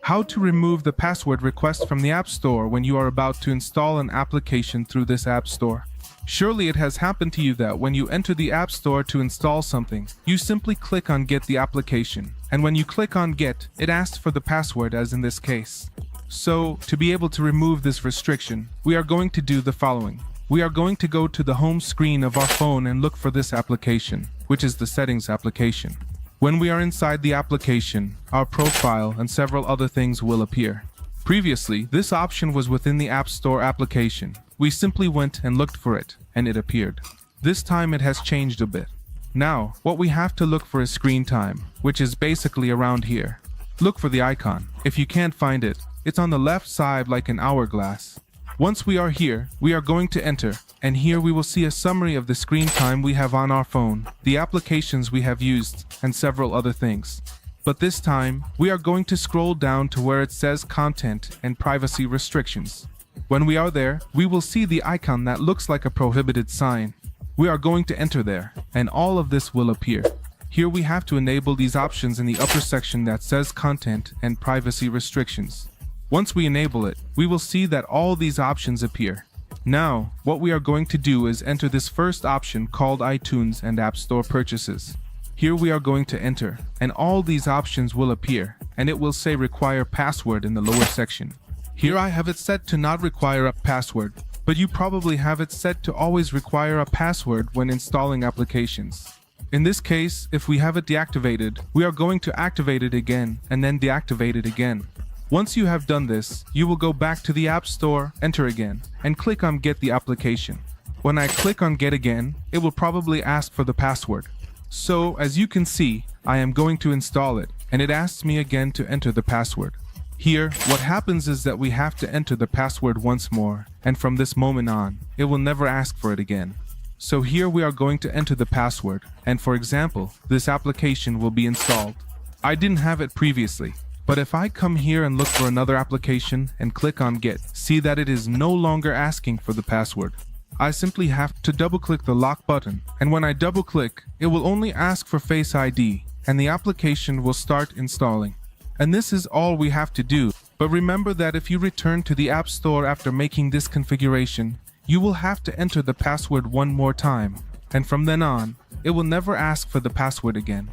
How to remove the password request from the App Store when you are about to install an application through this App Store. Surely it has happened to you that when you enter the App Store to install something, you simply click on Get the application, and when you click on Get, it asks for the password as in this case. So, to be able to remove this restriction, we are going to do the following. We are going to go to the home screen of our phone and look for this application, which is the Settings application. When we are inside the application, our profile and several other things will appear. Previously, this option was within the App Store application. We simply went and looked for it, and it appeared. This time it has changed a bit. Now, what we have to look for is screen time, which is basically around here. Look for the icon. If you can't find it, it's on the left side like an hourglass. Once we are here, we are going to enter, and here we will see a summary of the screen time we have on our phone, the applications we have used, and several other things. But this time, we are going to scroll down to where it says Content and Privacy Restrictions. When we are there, we will see the icon that looks like a prohibited sign. We are going to enter there, and all of this will appear. Here we have to enable these options in the upper section that says Content and Privacy Restrictions. Once we enable it, we will see that all these options appear. Now, what we are going to do is enter this first option called iTunes and App Store Purchases. Here we are going to enter, and all these options will appear, and it will say Require Password in the lower section. Here I have it set to not require a password, but you probably have it set to always require a password when installing applications. In this case, if we have it deactivated, we are going to activate it again and then deactivate it again. Once you have done this, you will go back to the App Store, enter again, and click on Get the application. When I click on Get again, it will probably ask for the password. So, as you can see, I am going to install it, and it asks me again to enter the password. Here, what happens is that we have to enter the password once more, and from this moment on, it will never ask for it again. So here we are going to enter the password, and for example, this application will be installed. I didn't have it previously. But if I come here and look for another application and click on Get, see that it is no longer asking for the password. I simply have to double-click the lock button, and when I double-click, it will only ask for Face ID, and the application will start installing. And this is all we have to do. But remember that if you return to the App Store after making this configuration, you will have to enter the password one more time, and from then on, it will never ask for the password again.